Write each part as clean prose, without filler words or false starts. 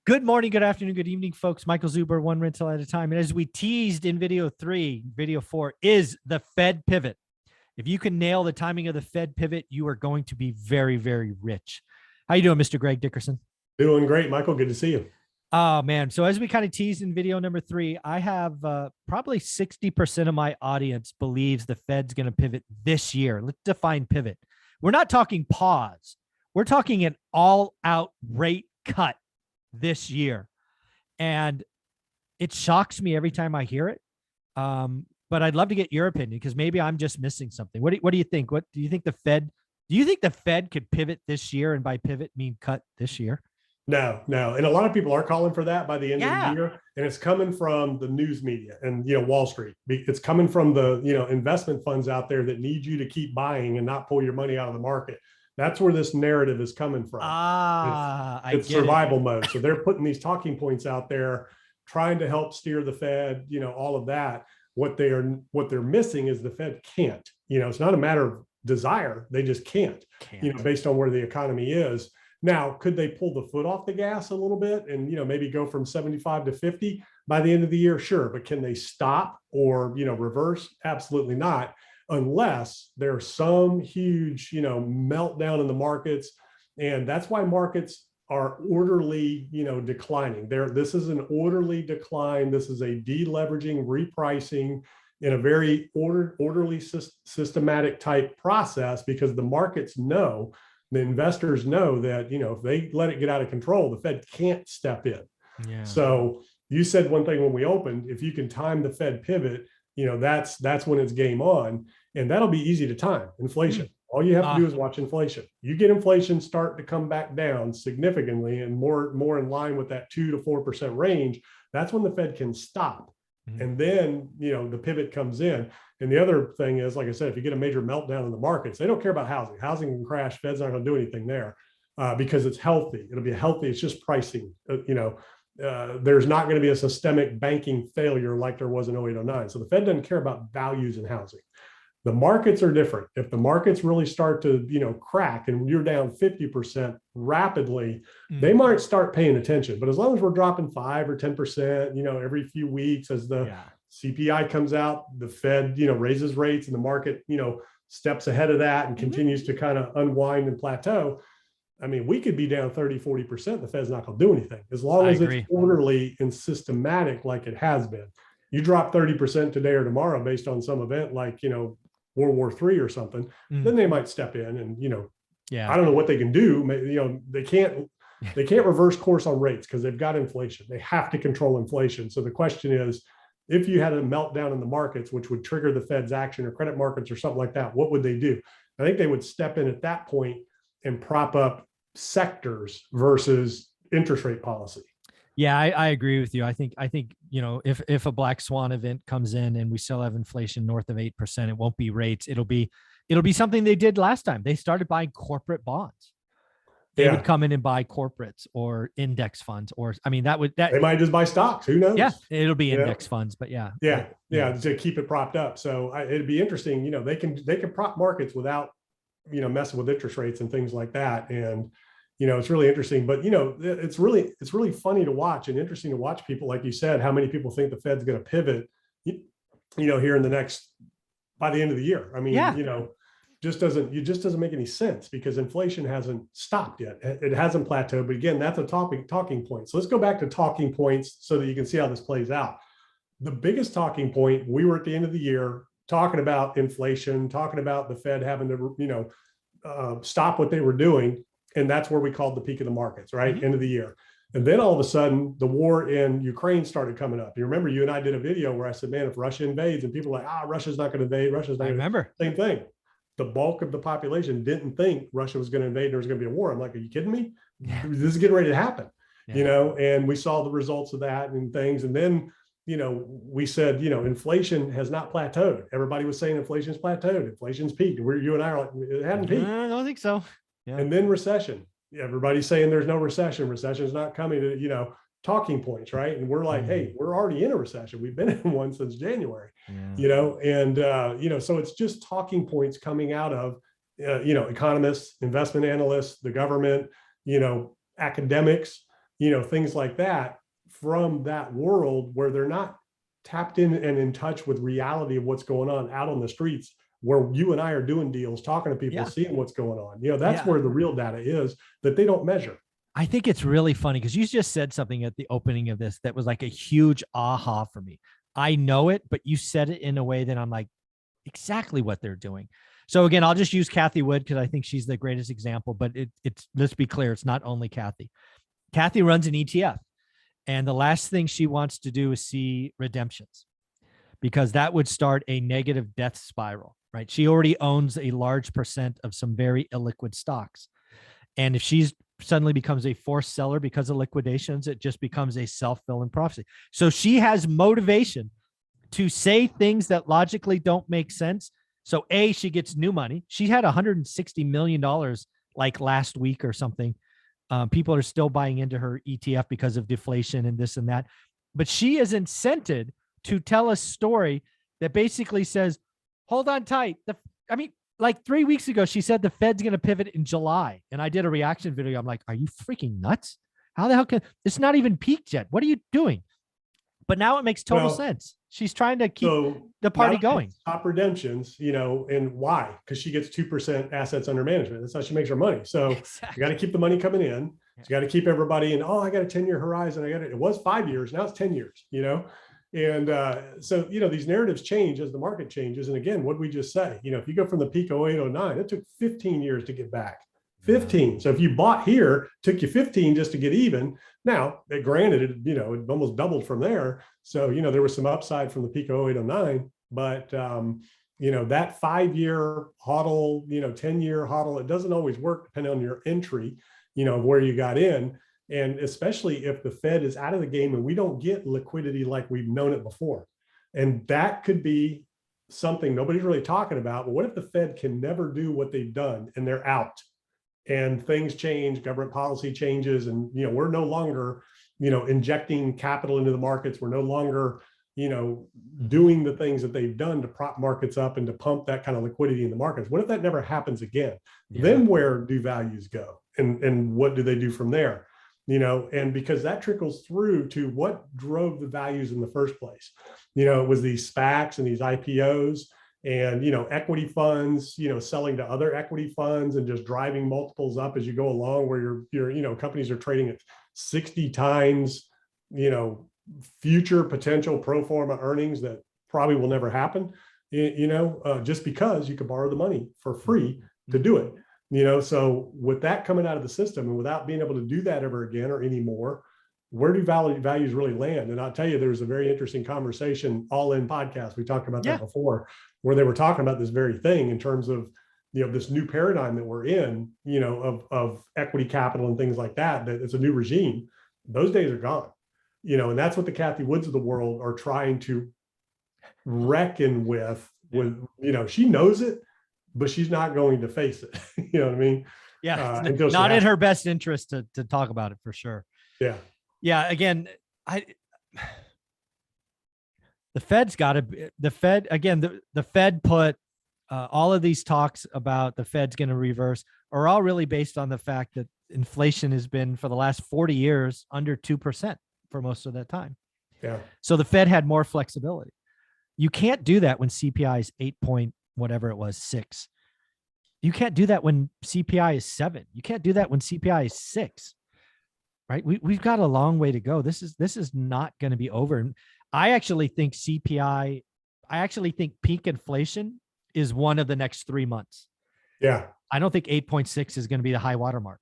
Good morning, good afternoon, good evening, folks. Michael Zuber, one rental at a time. And as we teased in video 4 is the Fed pivot. If you can nail the timing of the Fed pivot, you are going to be very, very rich. How you doing, Mr. Greg Dickerson? Doing great, Michael. Good to see you. Oh, man. So as we kind of teased in video number 3, I have probably 60% of my audience believes the Fed's going to pivot this year. Let's define pivot. We're not talking pause. We're talking an all-out rate cut this year. And it shocks me every time I hear it. But I'd love to get your opinion because maybe I'm just missing something. What do you think? What do you think the Fed could pivot this year? And by pivot mean cut this year? No. And a lot of people are calling for that by the end of the year. And it's coming from the news media and, Wall Street. It's coming from the, investment funds out there that need you to keep buying and not pull your money out of the market. That's where this narrative is coming from. It's survival mode. So they're putting these talking points out there, trying to help steer the Fed, all of that. What they're missing is the Fed can't. It's not a matter of desire. They just can't. Based on where the economy is. Now, could they pull the foot off the gas a little bit and, maybe go from 75 to 50 by the end of the year? Sure. But can they stop or, reverse? Absolutely not. Unless there's some huge, meltdown in the markets. And that's why markets are orderly, declining. This is an orderly decline. This is a deleveraging, repricing in a very orderly, systematic type process, because the markets know, the investors know that, if they let it get out of control, the Fed can't step in. Yeah. So you said one thing when we opened, if you can time the Fed pivot, that's when it's game on. And that'll be easy to time. Inflation. All you have to do is watch inflation. You get inflation start to come back down significantly and more in line with that 2 to 4% range. That's when the Fed can stop. And then, the pivot comes in. And the other thing is, like I said, if you get a major meltdown in the markets, they don't care about housing. Housing can crash. Fed's not going to do anything there because it's healthy. It'll be healthy. It's just pricing. There's not going to be a systemic banking failure like there was in 0809. So the Fed doesn't care about values in housing. The markets are different. If the markets really start to, crack and you're down 50% rapidly, they might start paying attention. But as long as we're dropping 5 or 10%, every few weeks as the CPI comes out, the Fed, raises rates and the market, steps ahead of that and continues to kind of unwind and plateau. I mean, we could be down 30, 40%. The Fed's not going to do anything as long as it's orderly and systematic like it has been. You drop 30% today or tomorrow based on some event like, World War III or something, then they might step in and, I don't know what they can do. They can't reverse course on rates because they've got inflation. They have to control inflation. So the question is, if you had a meltdown in the markets, which would trigger the Fed's action or credit markets or something like that, what would they do? I think they would step in at that point and prop up sectors versus interest rate policy. Yeah, I agree with you. I think, if a black swan event comes in and we still have inflation north of 8%, it won't be rates. It'll be something they did last time. They started buying corporate bonds. They would come in and buy corporates or index funds, or they might just buy stocks. Who knows? Yeah, it'll be index funds, but yeah, to keep it propped up. So it'd be interesting. They can prop markets without messing with interest rates and things like that. And it's really interesting, but it's really funny to watch and interesting to watch people, like you said, how many people think the Fed's going to pivot, here in the by the end of the year. I mean, just doesn't make any sense because inflation hasn't stopped yet. It hasn't plateaued, but again, that's a talking point. So let's go back to talking points so that you can see how this plays out. The biggest talking point, we were at the end of the year talking about inflation, talking about the Fed having to, stop what they were doing. And that's where we called the peak of the markets, right? End of the year. And then all of a sudden, the war in Ukraine started coming up. You remember you and I did a video where I said, man, if Russia invades, and people are like, Russia's not going to invade. Russia's not going to invade. Same thing. The bulk of the population didn't think Russia was going to invade. There was going to be a war. I'm like, are you kidding me? Yeah. This is getting ready to happen, and we saw the results of that and things. And then, we said, inflation has not plateaued. Everybody was saying inflation's plateaued. Inflation's peaked. You and I are like, it hadn't peaked. I don't think so. Yeah. And then recession. Everybody's saying there's no recession. Recession's not coming to, talking points, right? And we're like, hey, we're already in a recession. We've been in one since January, so it's just talking points coming out of, economists, investment analysts, the government, academics, things like that from that world where they're not tapped in and in touch with reality of what's going on out on the streets, where you and I are doing deals, talking to people, seeing what's going on. That's where the real data is that they don't measure. I think it's really funny because you just said something at the opening of this that was like a huge aha for me. I know it, but you said it in a way that I'm like, exactly what they're doing. So again, I'll just use Kathy Wood because I think she's the greatest example, but it's, let's be clear, it's not only Kathy. Kathy runs an ETF, and the last thing she wants to do is see redemptions, because that would start a negative death spiral, right? She already owns a large percent of some very illiquid stocks. And if she's suddenly becomes a forced seller because of liquidations, it just becomes a self-fulfilling prophecy. So she has motivation to say things that logically don't make sense. So she gets new money. She had $160 million like last week or something. People are still buying into her ETF because of deflation and this and that. But she is incented to tell a story that basically says, hold on tight. Like 3 weeks ago, she said the Fed's going to pivot in July. And I did a reaction video. I'm like, are you freaking nuts? How the hell can it's not even peaked yet? What are you doing? But now it makes total sense. She's trying to keep the party going. Top redemptions, and why? Because she gets 2% assets under management. That's how she makes her money. So you got to keep the money coming in. You got to keep everybody in. Oh, I got a 10-year horizon. It was 5 years. Now it's 10 years, And so, these narratives change as the market changes. And again, what did we just say? If you go from the peak 0809, it took 15 years to get back. 15. So if you bought here, took you 15 just to get even. Now, granted, it almost doubled from there. So, there was some upside from the peak of 0809, but, that 5-year hodl, 10-year hodl, it doesn't always work depending on your entry, of where you got in. And especially if the Fed is out of the game and we don't get liquidity like we've known it before. And that could be something nobody's really talking about. But what if the Fed can never do what they've done and they're out? And things change, government policy changes, and we're no longer, injecting capital into the markets. We're no longer, doing the things that they've done to prop markets up and to pump that kind of liquidity in the markets. What if that never happens again? Then where do values go? And what do they do from there? And because that trickles through to what drove the values in the first place. It was these SPACs and these IPOs. And, equity funds, selling to other equity funds and just driving multiples up as you go along, where your companies are trading at 60 times, future potential pro forma earnings that probably will never happen, just because you could borrow the money for free to do it. So with that coming out of the system and without being able to do that ever again or anymore, where do values really land? And I'll tell you, there's a very interesting conversation, All In podcast. We talked about that before, where they were talking about this very thing in terms of, this new paradigm that we're in, of equity capital and things like that, that it's a new regime. Those days are gone, and that's what the Kathy Woods of the world are trying to reckon with, she knows it, but she's not going to face it. You know what I mean? Yeah. Not in her best interest to talk about it, for sure. Yeah. Yeah. Again, the Fed's got to, the Fed put all of these talks about the Fed's going to reverse are all really based on the fact that inflation has been for the last 40 years under 2% for most of that time. Yeah. So the Fed had more flexibility. You can't do that when CPI is 8 point, whatever it was, 6. You can't do that when CPI is 7. You can't do that when CPI is 6. Right? We've got a long way to go. This is not going to be over. And I actually think peak inflation is one of the next 3 months. Yeah. I don't think 8.6 is going to be the high water mark.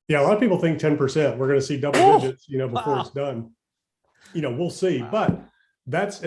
Yeah. A lot of people think 10%. We're going to see double digits, before it's done. We'll see. But that's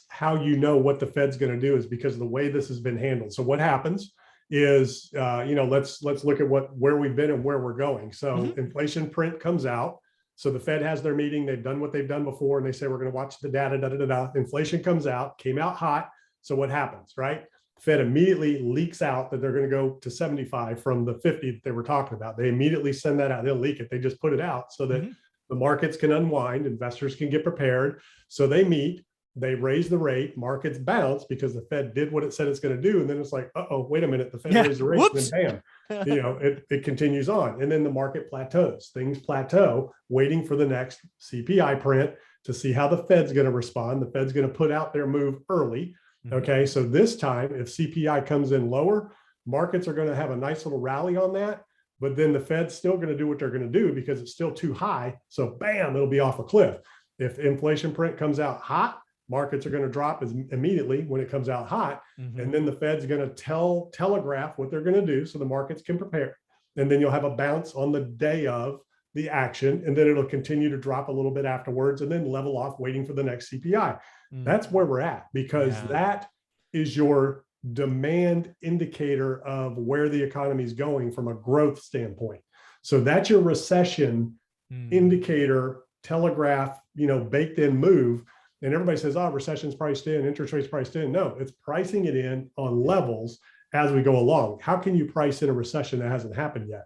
how what the Fed's going to do, is because of the way this has been handled. So what happens is, let's look at where we've been and where we're going. So inflation print comes out. So the Fed has their meeting. They've done what they've done before, and they say, we're going to watch the data, Inflation comes out, came out hot. So what happens, right? Fed immediately leaks out that they're going to go to 75 from the 50 that they were talking about. They immediately send that out. They'll leak it. They just put it out so that the markets can unwind, investors can get prepared. So they meet, they raise the rate, markets bounce because the Fed did what it said it's going to do. And then it's like, uh-oh, wait a minute, the Fed raised the rate, and then bam, it continues on. And then the market plateaus. Things plateau, waiting for the next CPI print to see how the Fed's going to respond. The Fed's going to put out their move early. Okay, so this time, if CPI comes in lower, markets are going to have a nice little rally on that. But then the Fed's still going to do what they're going to do because it's still too high. So bam, it'll be off a cliff. If inflation print comes out hot, markets are going to drop immediately when it comes out hot. And then the Fed's going to telegraph what they're going to do so the markets can prepare. And then you'll have a bounce on the day of the action, and then it'll continue to drop a little bit afterwards and then level off waiting for the next CPI. That's where we're at, because that is your demand indicator of where the economy is going from a growth standpoint. So that's your recession indicator, telegraph, baked in move. And everybody says, oh, recession's priced in, interest rates priced in. No, it's pricing it in on levels as we go along. How can you price in a recession that hasn't happened yet?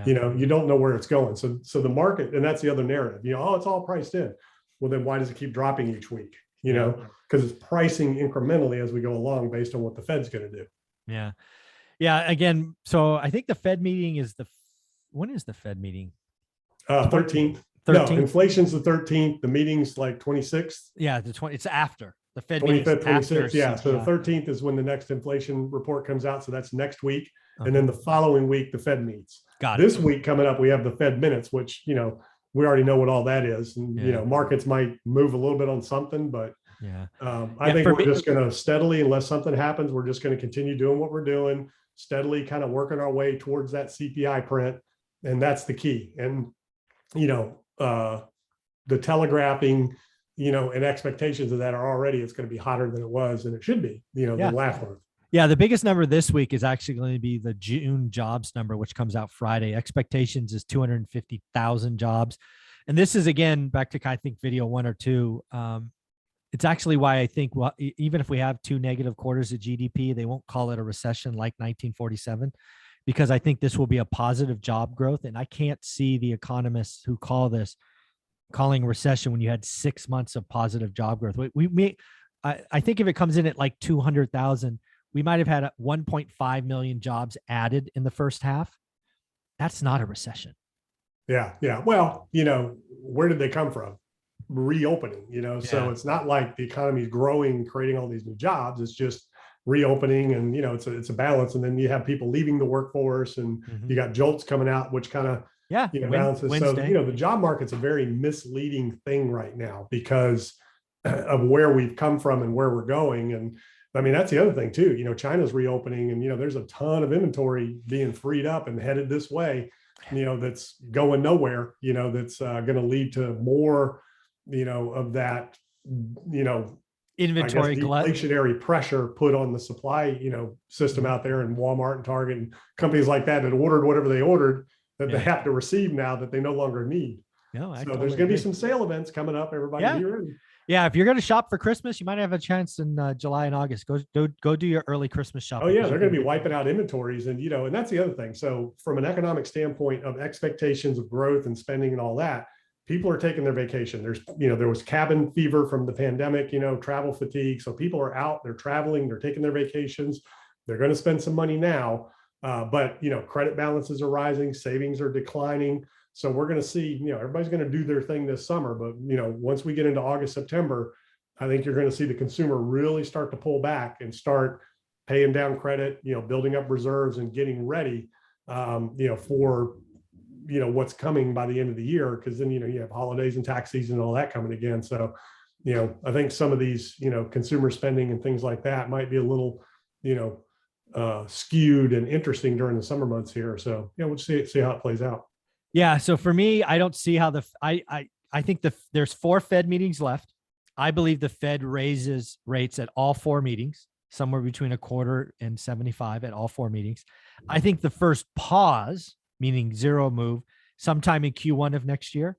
You don't know where it's going. So the market, and that's the other narrative, oh, it's all priced in. Well, then why does it keep dropping each week? Because it's pricing incrementally as we go along based on what the Fed's going to do. Yeah. Again, so I think the Fed meeting is when is the Fed meeting? 13th. No, inflation's the 13th. The meeting's like 26th. Yeah, it's after the Fed meeting. 25th, 26th. Yeah. So the 13th is when the next inflation report comes out. So that's next week. And then the following week, the Fed meets. This week coming up, we have the Fed minutes, which, we already know what all that is. And, markets might move a little bit on something, but I think we're just going to steadily, unless something happens, we're just going to continue doing what we're doing, steadily kind of working our way towards that CPI print. And that's the key. And, the telegraphing, and expectations of that are already, it's going to be hotter than it was, and it should be, the last one. Yeah, the biggest number this week is actually going to be the June jobs number, which comes out Friday. Expectations is 250,000 jobs. And this is, again, back to, I think, video 1 or 2. It's actually why I think, well, even if we have 2 negative quarters of GDP, they won't call it a recession like 1947, because I think this will be a positive job growth. And I can't see the economists who call this calling a recession when you had 6 months of positive job growth. I think if it comes in at like 200,000, we might have had 1.5 million jobs added in the first half. That's not a recession. Yeah. Well, where did they come from? Reopening, so it's not like the economy is growing, creating all these new jobs. It's just reopening, and, it's a balance. And then you have people leaving the workforce, and you got jolts coming out, which kind of, balances. Wednesday. So, the job market's a very misleading thing right now because of where we've come from and where we're going. And I mean, that's the other thing too, China's reopening, and, there's a ton of inventory being freed up and headed this way, that's going nowhere, that's going to lead to more, of that, inventory inflationary pressure put on the supply, system out there, and Walmart and Target and companies like that ordered whatever they ordered that they have to receive now that they no longer need. So there's going to be some sale events coming up. Everybody be ready. Yeah, if you're going to shop for Christmas, you might have a chance in July and August. Go do your early Christmas shopping. Oh yeah, they're going to be wiping out inventories, and and that's the other thing. So from an economic standpoint of expectations of growth and spending and all that, people are taking their vacation. There's there was cabin fever from the pandemic, travel fatigue. So people are out, they're traveling, they're taking their vacations. They're going to spend some money now, but credit balances are rising, savings are declining. So we're going to see, everybody's going to do their thing this summer, but once we get into August, September, I think you're going to see the consumer really start to pull back and start paying down credit, building up reserves and getting ready, for, what's coming by the end of the year. Cause then, you have holidays and tax season and all that coming again. So, I think some of these, consumer spending and things like that might be a little, skewed and interesting during the summer months here. So, we'll see how it plays out. Yeah. So for me, I don't see how I think there's 4 Fed meetings left. I believe the Fed raises rates at all 4 meetings, somewhere between 1/4 and 75 at all 4 meetings. I think the first pause, meaning 0 move, sometime in Q1 of next year.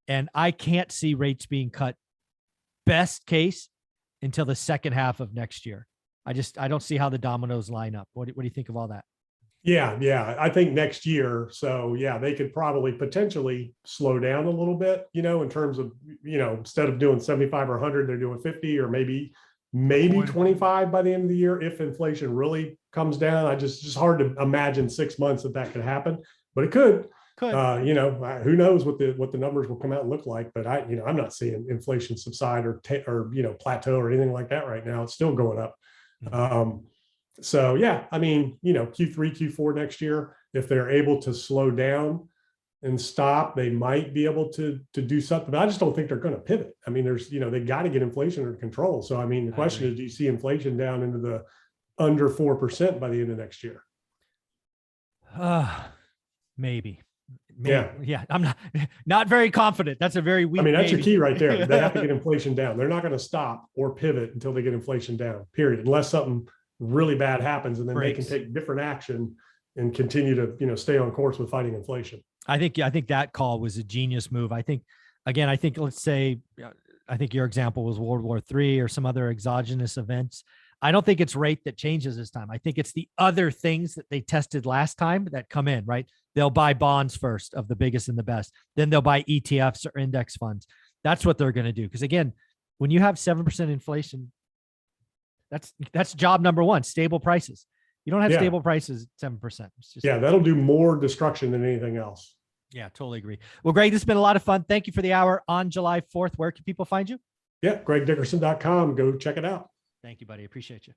And I can't see rates being cut best case until the second half of next year. I don't see how the dominoes line up. What do you think of all that? Yeah. I think next year. So yeah, they could probably potentially slow down a little bit, in terms of, instead of doing 75 or 100, they're doing 50 or maybe 25 by the end of the year if inflation really comes down. I just hard to imagine 6 months that could happen, but it could. Could. Who knows what the numbers will come out and look like, but I'm not seeing inflation subside or plateau or anything like that right now. It's still going up. So yeah, Q3, Q4 next year, if they're able to slow down and stop, they might be able to do something. But I just don't think they're going to pivot. They got to get inflation under control. So the question is, do you see inflation down into the under 4% by the end of next year? Maybe. Yeah. I'm not very confident. That's a very weak. That's your key right there. They have to get inflation down. They're not going to stop or pivot until they get inflation down, period. Unless something really bad happens, and then they can take different action and continue to, stay on course with fighting inflation. I think that call was a genius move. I think let's say, I think your example was World War III or some other exogenous events. I don't think it's rate that changes this time. I think it's the other things that they tested last time that come in, right? They'll buy bonds first of the biggest and the best. Then they'll buy ETFs or index funds. That's what they're going to do. Because again, when you have 7% inflation, that's job number one, stable prices. You don't have stable prices at 7%. It's just, that'll do more destruction than anything else. Yeah, totally agree. Well, Greg, this has been a lot of fun. Thank you for the hour on July 4th. Where can people find you? Yeah, GregDickerson.com. Go check it out. Thank you, buddy. Appreciate you.